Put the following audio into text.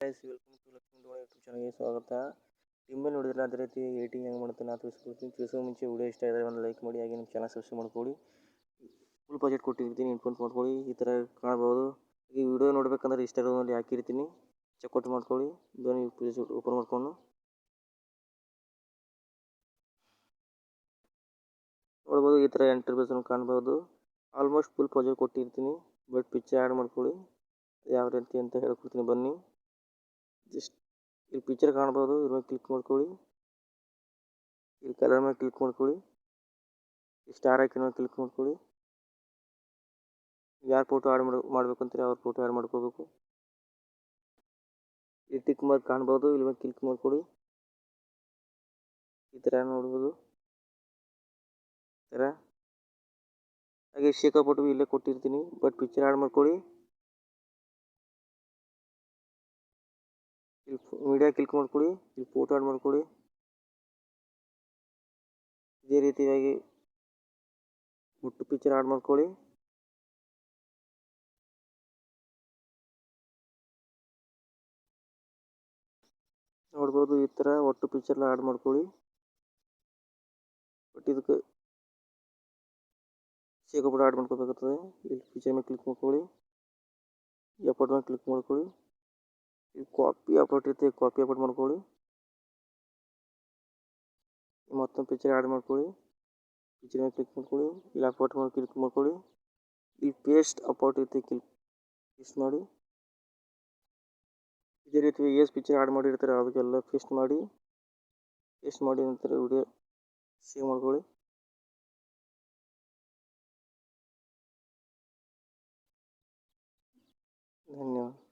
Guys welcome to Lakshmi Dhoni YouTube ಚಾನಲ್ಗೆ ಸ್ವಾಗತ. Thimble ನೋಡಿದ್ರೆ ಅದೇ ರೀತಿ ಏಟಿಂಗ್ ಹೆಂಗೆ ಮಾಡ್ತೀನಿ ನಾನು ತಿಳಿಸ್ಕೊಡ್ತೀನಿ. ತಿಳಿಸೋ ಮುಂಚೆ ವಿಡಿಯೋ ಇಷ್ಟ ಆದರೆ ಒಂದು ಲೈಕ್ ಮಾಡಿ, ಹಾಗೆ ನಿಮ್ಮ ಚಾನಲ್ ಸಬ್ಸ್ಕ್ರೈಬ್ ಮಾಡ್ಕೊಳ್ಳಿ. ಫುಲ್ ಬಜೆಟ್ ಕೊಟ್ಟಿರ್ತೀನಿ, ಇನ್ಫಾರ್ಮ್ ಮಾಡ್ಕೊಳ್ಳಿ. ಈ ಥರ ಕಾಣ್ಬೋದು. ಈ ವಿಡಿಯೋ ನೋಡಬೇಕಂದ್ರೆ ಇನ್ಸ್ಟಾಗ್ರಾಮಲ್ಲಿ ಹಾಕಿರ್ತೀನಿ, ಚೆಕ್ಔಟ್ ಮಾಡ್ಕೊಳ್ಳಿ. ಧೋನಿ ಓಪನ್ ಮಾಡ್ಕೊಂಡು ನೋಡ್ಬೋದು. ಈ ಥರ ಇಂಟರ್ಫೇಸ್ ಕಾಣ್ಬೋದು. ಆಲ್ಮೋಸ್ಟ್ ಫುಲ್ ಪ್ರಾಜೆಕ್ಟ್ ಕೊಟ್ಟಿರ್ತೀನಿ, ಬಟ್ ಪಿಕ್ಚರ್ ಆ್ಯಡ್ ಮಾಡ್ಕೊಳ್ಳಿ. ಯಾವ ರೀತಿ ಅಂತ ಹೇಳ್ಕೊಡ್ತೀನಿ ಬನ್ನಿ. ಜಸ್ಟ್ ಇಲ್ಲಿ ಪಿಕ್ಚರ್ ಕಾಣ್ಬೋದು, ಇದ್ರ ಮೇಲೆ ಕ್ಲಿಕ್ ಮಾಡ್ಕೊಳ್ಳಿ. ಇಲ್ಲಿ ಕಲರ್ ಮೇಲೆ ಕ್ಲಿಕ್ ಮಾಡ್ಕೊಳ್ಳಿ. ಈ ಸ್ಟಾರ್ ಐಕನ್ ಮೇಲೆ ಕ್ಲಿಕ್ ಮಾಡ್ಕೊಳ್ಳಿ. ಯಾರು ಫೋಟೋ ಆ್ಯಡ್ ಮಾಡಬೇಕು ಅಂತಾರೆ ಅವ್ರ ಫೋಟೋ ಆ್ಯಡ್ ಮಾಡ್ಕೋಬೇಕು. ಈ ಟಿಕ್ ಮಾರ್ಕ್ ಕಾಣ್ಬೋದು, ಇಲ್ಲಿ ಮೇಲೆ ಕ್ಲಿಕ್ ಮಾಡ್ಕೊಳ್ಳಿ. ಈ ಥರ ನೋಡ್ಬೋದು. ಈ ಥರ ಹಾಗೆ ಶೇಖರ್ ಫೋಟೋ ಇಲ್ಲೇ ಕೊಟ್ಟಿರ್ತೀನಿ, ಬಟ್ ಪಿಕ್ಚರ್ ಆ್ಯಡ್ ಮಾಡ್ಕೊಳ್ಳಿ. ಇಲ್ಲಿ ಮೀಡಿಯಾ ಕ್ಲಿಕ್ ಮಾಡ್ಕೊಳ್ಳಿ, ಇಲ್ಲಿ ಫೋಟೋ ಆ್ಯಡ್ ಮಾಡ್ಕೊಳ್ಳಿ. ಇದೇ ರೀತಿಯಾಗಿ ಒಟ್ಟು ಪಿಕ್ಚರ್ ಆ್ಯಡ್ ಮಾಡ್ಕೊಳ್ಳಿ. ನೋಡ್ಬೋದು. ಈ ಥರ ಒಟ್ಟು ಪಿಕ್ಚರ್ನ ಆ್ಯಡ್ ಮಾಡ್ಕೊಳ್ಳಿ. ಬಟ್ ಇದಕ್ಕೆ ಶೇಖರ್ ಫೋಟೋ ಆ್ಯಡ್ ಮಾಡ್ಕೋಬೇಕಾಗ್ತದೆ. ಇಲ್ಲಿ ಪಿಕ್ಚರ್ ಮೇಲೆ ಕ್ಲಿಕ್ ಮಾಡ್ಕೊಳ್ಳಿ, ಎಫರ್ಟ್ ಮೇಲೆ ಕ್ಲಿಕ್ ಮಾಡ್ಕೊಳ್ಳಿ. ಇಲ್ಲಿ ಕಾಪಿ ಅಪೋರ್ಟ್ ಇರುತ್ತೆ, ಕಾಪಿ ಅಪೋರ್ಟ್ ಮಾಡ್ಕೊಳ್ಳಿ. ಮತ್ತೊಂದು ಪಿಕ್ಚರ್ ಆ್ಯಡ್ ಮಾಡ್ಕೊಳ್ಳಿ, ಪಿಕ್ಚರ್ ಮೇಲೆ ಕ್ಲಿಕ್ ಮಾಡ್ಕೊಳ್ಳಿ. ಇಲ್ಲಿ ಅಪೋರ್ಟ್ ಮೇಲೆ ಕ್ಲಿಕ್ ಮಾಡ್ಕೊಳ್ಳಿ. ಇಲ್ಲಿ ಪೇಸ್ಟ್ ಅಪೋರ್ಟ್ ಇರುತ್ತೆ, ಪೇಸ್ಟ್ ಮಾಡಿ. ಇದೇ ರೀತಿ ಎಷ್ಟು ಪಿಕ್ಚರ್ ಆ್ಯಡ್ ಮಾಡಿರ್ತಾರೆ ಅದಕ್ಕೆಲ್ಲ ಪೇಸ್ಟ್ ಮಾಡಿ ನಂತರ ವಿಡಿಯೋ ಸೇವ್ ಮಾಡ್ಕೊಳ್ಳಿ. ಧನ್ಯವಾದ.